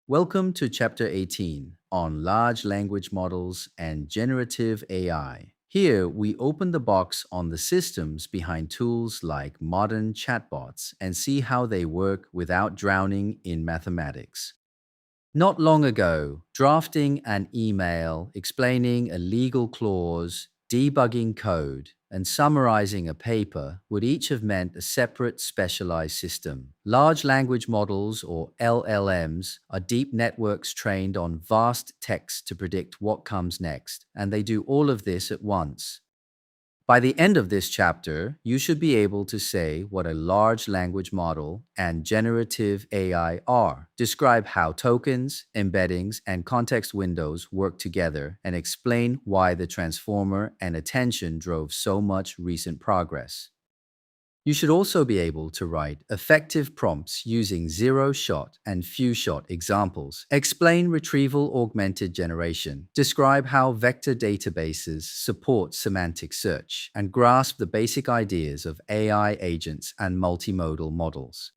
Welcome to Chapter 18 on Large Language Models and Generative AI. Here, we open the box on the systems behind tools like modern chatbots and see how they work without drowning in mathematics. Not long ago, drafting an email, explaining a legal clause, debugging code, and summarizing a paper would each have meant a separate specialized system. Large language models, or LLMs, are deep networks trained on vast text to predict what comes next, and they do all of this at once. By the end of this chapter, you should be able to say what a large language model and generative AI are, describe how tokens, embeddings, and context windows work together, and explain why the transformer and attention drove so much recent progress. You should also be able to write effective prompts using zero-shot and few-shot examples. Explain retrieval augmented generation. Describe how vector databases support semantic search and grasp the basic ideas of AI agents and multimodal models.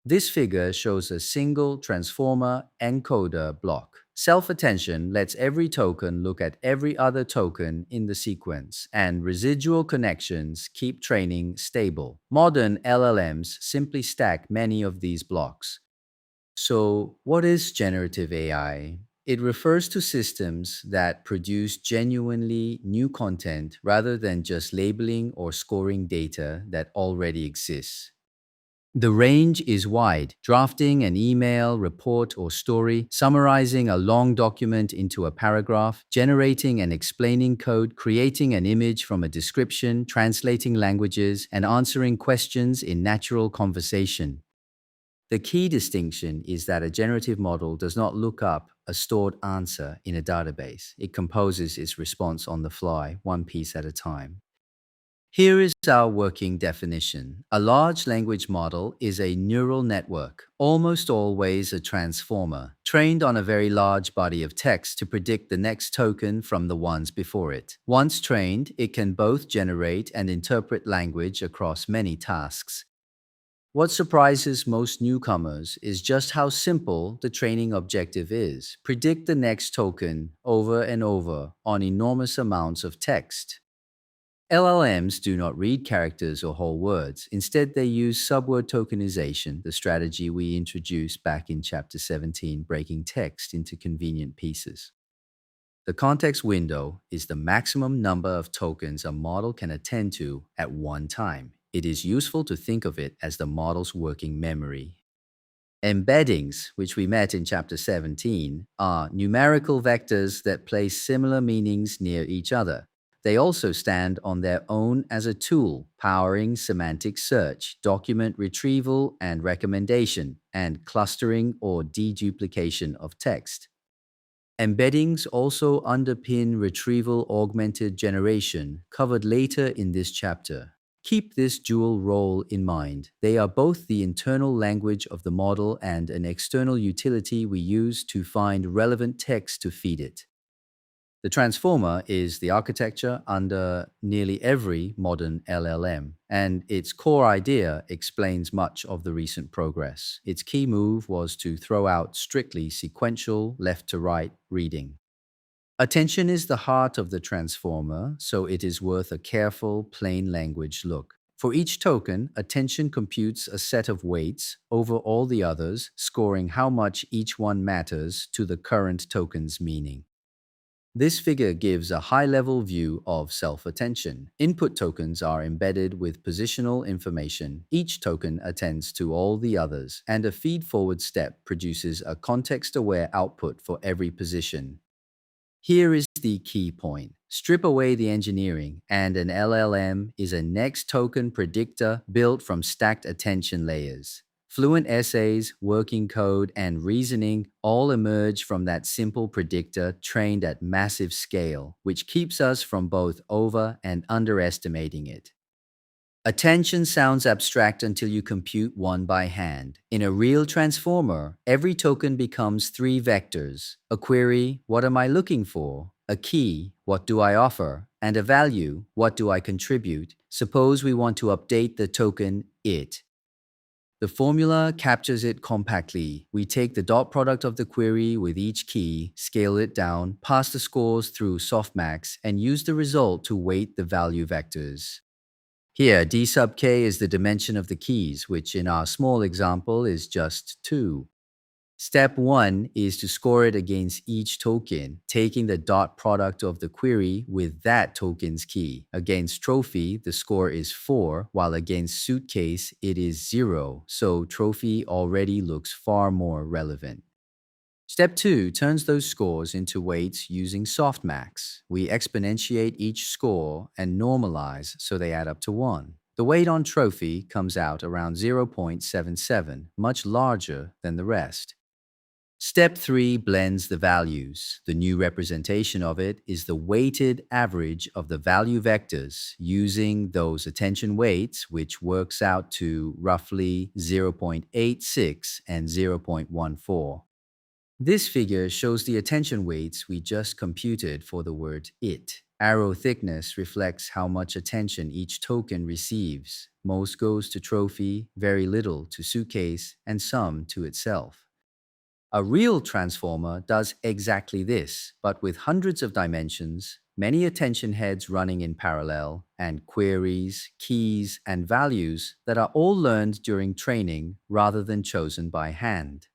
This figure shows a single transformer encoder block. Self-attention lets every token look at every other token in the sequence, and residual connections keep training stable. Modern LLMs simply stack many of these blocks. So, what is generative AI? It refers to systems that produce genuinely new content rather than just labeling or scoring data that already exists. The range is wide. Drafting an email, report, or story, summarizing a long document into a paragraph, generating and explaining code, creating an image from a description, translating languages, and answering questions in natural conversation. The key distinction is that a generative model does not look up a stored answer in a database. It composes its response on the fly, one piece at a time. Here is our working definition. A large language model is a neural network, almost always a transformer, trained on a very large body of text to predict the next token from the ones before it. Once trained, it can both generate and interpret language across many tasks. What surprises most newcomers is just how simple the training objective is. Predict the next token over and over on enormous amounts of text. LLMs do not read characters or whole words. Instead, they use subword tokenization, the strategy we introduced back in Chapter 17, breaking text into convenient pieces. The context window is the maximum number of tokens a model can attend to at one time. It is useful to think of it as the model's working memory. Embeddings, which we met in Chapter 17, are numerical vectors that place similar meanings near each other. They also stand on their own as a tool, powering semantic search, document retrieval and recommendation, and clustering or deduplication of text. Embeddings also underpin retrieval augmented generation, covered later in this chapter. Keep this dual role in mind. They are both the internal language of the model and an external utility we use to find relevant text to feed it. The transformer is the architecture under nearly every modern LLM, and its core idea explains much of the recent progress. Its key move was to throw out strictly sequential left-to-right reading. Attention is the heart of the transformer, so it is worth a careful, plain language look. For each token, attention computes a set of weights over all the others, scoring how much each one matters to the current token's meaning. This figure gives a high-level view of self-attention. Input tokens are embedded with positional information. Each token attends to all the others, and a feed-forward step produces a context-aware output for every position. Here is the key point. Strip away the engineering, and an LLM is a next token predictor built from stacked attention layers. Fluent essays, working code, and reasoning all emerge from that simple predictor trained at massive scale, which keeps us from both over- and underestimating it. Attention sounds abstract until you compute one by hand. In a real transformer, every token becomes three vectors: a query, what am I looking for? A key, what do I offer? And a value, what do I contribute? Suppose we want to update the token it. The formula captures it compactly. We take the dot product of the query with each key, scale it down, pass the scores through softmax, and use the result to weight the value vectors. Here, d sub k is the dimension of the keys, which in our small example is just 2. Step 1 is to score it against each token, taking the dot product of the query with that token's key. Against trophy, the score is 4, while against suitcase, it is 0, so trophy already looks far more relevant. Step 2 turns those scores into weights using softmax. We exponentiate each score and normalize so they add up to 1. The weight on trophy comes out around 0.77, much larger than the rest. Step 3 blends the values. The new representation of it is the weighted average of the value vectors using those attention weights, which works out to roughly 0.86 and 0.14. This figure shows the attention weights we just computed for the word it. Arrow thickness reflects how much attention each token receives. Most goes to trophy, very little to suitcase, and some to itself. A real transformer does exactly this, but with hundreds of dimensions, many attention heads running in parallel, and queries, keys, and values that are all learned during training rather than chosen by hand.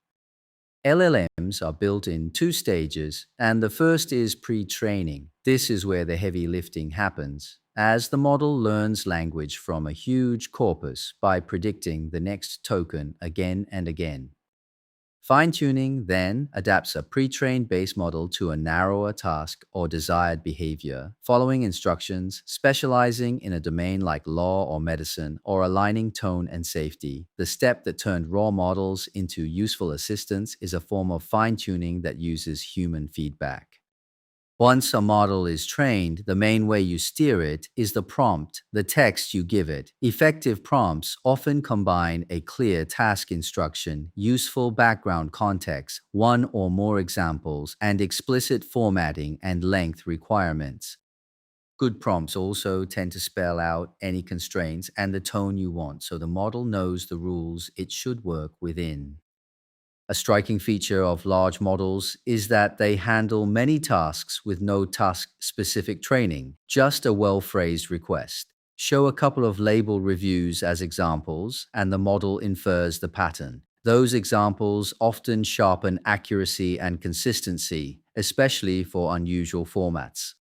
LLMs are built in 2 stages, and the first is pre-training. This is where the heavy lifting happens, as the model learns language from a huge corpus by predicting the next token again and again. Fine-tuning then adapts a pre-trained base model to a narrower task or desired behavior, following instructions, specializing in a domain like law or medicine, or aligning tone and safety. The step that turned raw models into useful assistants is a form of fine-tuning that uses human feedback. Once a model is trained, the main way you steer it is the prompt, the text you give it. Effective prompts often combine a clear task instruction, useful background context, one or more examples, and explicit formatting and length requirements. Good prompts also tend to spell out any constraints and the tone you want, so the model knows the rules it should work within. A striking feature of large models is that they handle many tasks with no task-specific training, just a well-phrased request. Show a couple of label reviews as examples, and the model infers the pattern. Those examples often sharpen accuracy and consistency, especially for unusual formats.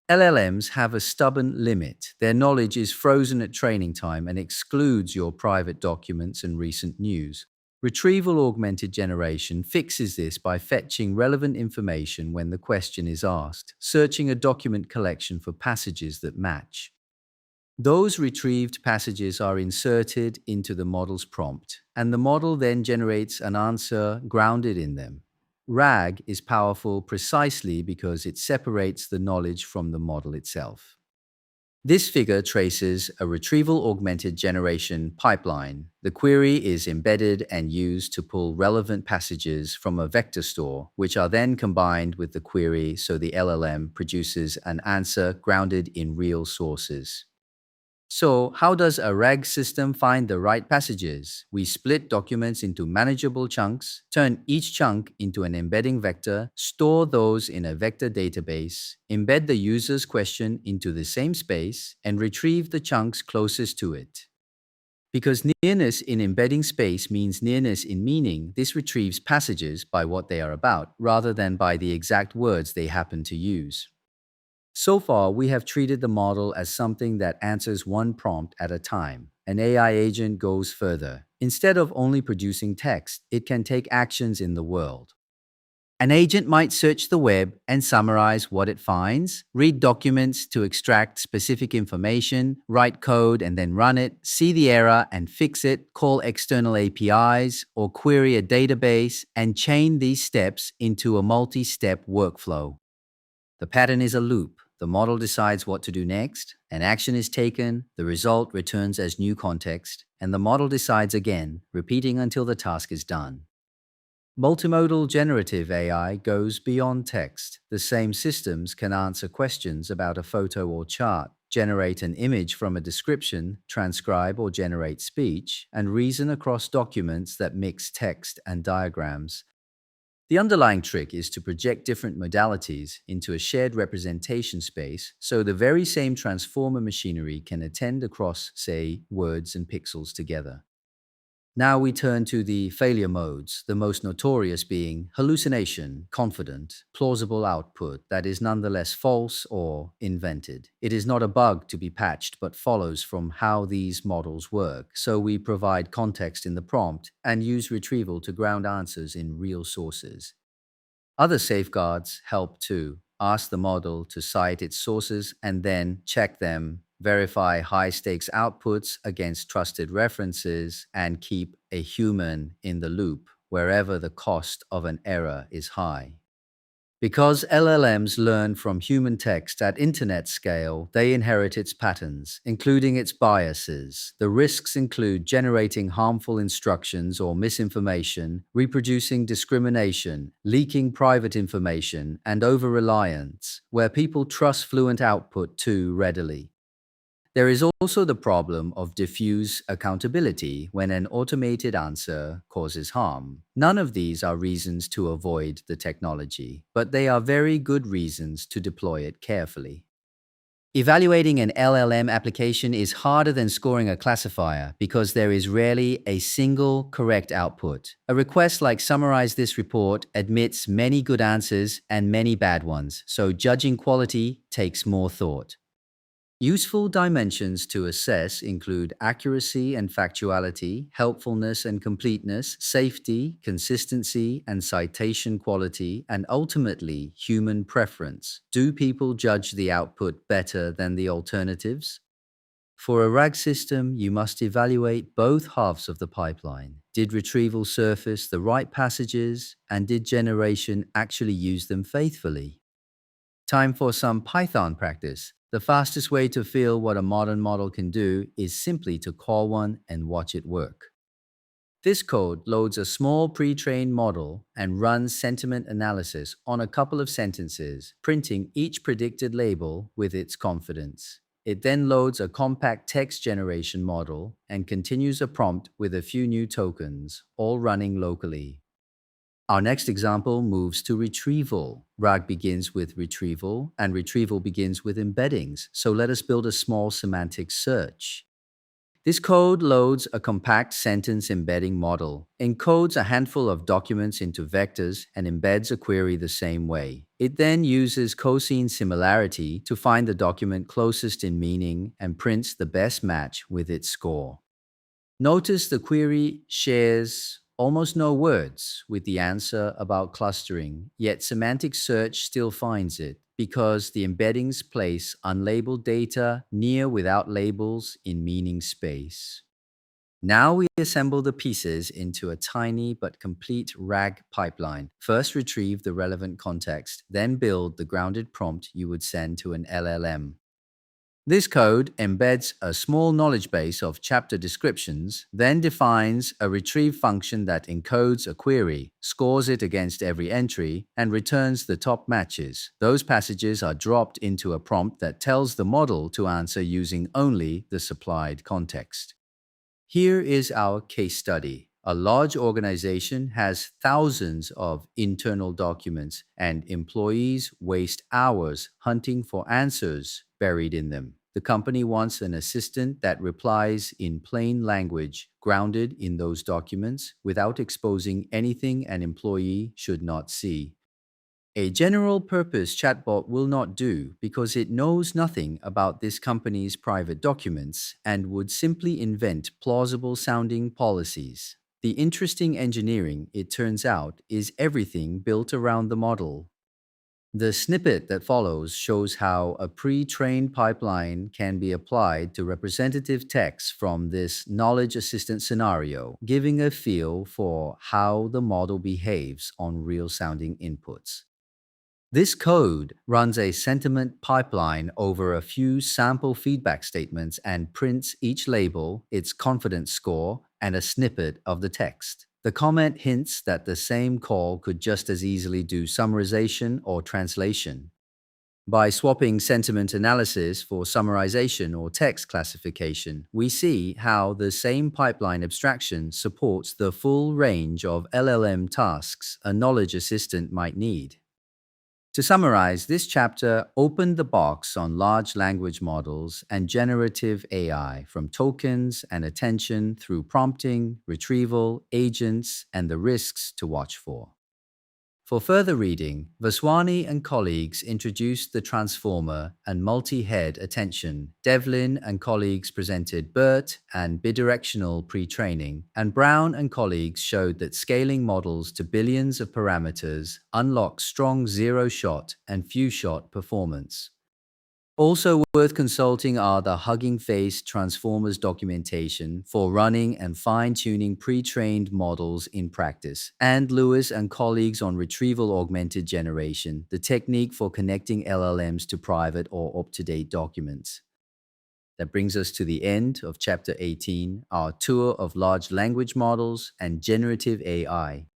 LLMs have a stubborn limit. Their knowledge is frozen at training time and excludes your private documents and recent news. Retrieval augmented generation fixes this by fetching relevant information when the question is asked, searching a document collection for passages that match. Those retrieved passages are inserted into the model's prompt, and the model then generates an answer grounded in them. RAG is powerful precisely because it separates the knowledge from the model itself. This figure traces a retrieval-augmented generation pipeline. The query is embedded and used to pull relevant passages from a vector store, which are then combined with the query so the LLM produces an answer grounded in real sources. So, how does a RAG system find the right passages? We split documents into manageable chunks, turn each chunk into an embedding vector, store those in a vector database, embed the user's question into the same space, and retrieve the chunks closest to it. Because nearness in embedding space means nearness in meaning, this retrieves passages by what they are about, rather than by the exact words they happen to use. So far, we have treated the model as something that answers one prompt at a time. An AI agent goes further. Instead of only producing text, it can take actions in the world. An agent might search the web and summarize what it finds, read documents to extract specific information, write code and then run it, see the error and fix it, call external APIs, or query a database, and chain these steps into a multi-step workflow. The pattern is a loop. The model decides what to do next, an action is taken, the result returns as new context, and the model decides again, repeating until the task is done. Multimodal generative AI goes beyond text. The same systems can answer questions about a photo or chart, generate an image from a description, transcribe or generate speech, and reason across documents that mix text and diagrams. The underlying trick is to project different modalities into a shared representation space so the very same transformer machinery can attend across, say, words and pixels together. Now we turn to the failure modes, the most notorious being hallucination, confident, plausible output that is nonetheless false or invented. It is not a bug to be patched but follows from how these models work, so we provide context in the prompt and use retrieval to ground answers in real sources. Other safeguards help too. Ask the model to cite its sources and then check them, verify high stakes outputs against trusted references, and keep a human in the loop wherever the cost of an error is high. Because LLMs learn from human text at internet scale, they inherit its patterns, including its biases. The risks include generating harmful instructions or misinformation, reproducing discrimination, leaking private information, and over-reliance, where people trust fluent output too readily. There is also the problem of diffuse accountability when an automated answer causes harm. None of these are reasons to avoid the technology, but they are very good reasons to deploy it carefully. Evaluating an LLM application is harder than scoring a classifier because there is rarely a single correct output. A request like "summarize this report" admits many good answers and many bad ones, so judging quality takes more thought. Useful dimensions to assess include accuracy and factuality, helpfulness and completeness, safety, consistency, and citation quality, and ultimately human preference. Do people judge the output better than the alternatives? For a RAG system, you must evaluate both halves of the pipeline. Did retrieval surface the right passages, and did generation actually use them faithfully? Time for some Python practice. The fastest way to feel what a modern model can do is simply to call one and watch it work. This code loads a small pre-trained model and runs sentiment analysis on a couple of sentences, printing each predicted label with its confidence. It then loads a compact text generation model and continues a prompt with a few new tokens, all running locally. Our next example moves to retrieval. RAG begins with retrieval, and retrieval begins with embeddings, so let us build a small semantic search. This code loads a compact sentence embedding model, encodes a handful of documents into vectors, and embeds a query the same way. It then uses cosine similarity to find the document closest in meaning and prints the best match with its score. Notice the query shares almost no words with the answer about clustering, yet semantic search still finds it because the embeddings place unlabeled data near without labels in meaning space. Now we assemble the pieces into a tiny but complete RAG pipeline. First retrieve the relevant context, then build the grounded prompt you would send to an LLM. This code embeds a small knowledge base of chapter descriptions, then defines a retrieve function that encodes a query, scores it against every entry, and returns the top matches. Those passages are dropped into a prompt that tells the model to answer using only the supplied context. Here is our case study. A large organization has thousands of internal documents, and employees waste hours hunting for answers buried in them. The company wants an assistant that replies in plain language, grounded in those documents, without exposing anything an employee should not see. A general-purpose chatbot will not do because it knows nothing about this company's private documents and would simply invent plausible-sounding policies. The interesting engineering, it turns out, is everything built around the model. The snippet that follows shows how a pre-trained pipeline can be applied to representative text from this knowledge assistant scenario, giving a feel for how the model behaves on real-sounding inputs. This code runs a sentiment pipeline over a few sample feedback statements and prints each label, its confidence score, and a snippet of the text. The comment hints that the same call could just as easily do summarization or translation. By swapping sentiment analysis for summarization or text classification, we see how the same pipeline abstraction supports the full range of LLM tasks a knowledge assistant might need. To summarize, this chapter opened the box on large language models and generative AI, from tokens and attention through prompting, retrieval, agents, and the risks to watch for. For further reading, Vaswani and colleagues introduced the transformer and multi-head attention. Devlin and colleagues presented BERT and bidirectional pre-training, and Brown and colleagues showed that scaling models to billions of parameters unlocks strong zero-shot and few-shot performance. Also worth consulting are the Hugging Face Transformers documentation for running and fine-tuning pre-trained models in practice, and Lewis and colleagues on retrieval augmented generation, the technique for connecting LLMs to private or up-to-date documents. That brings us to the end of Chapter 18, our tour of large language models and generative AI.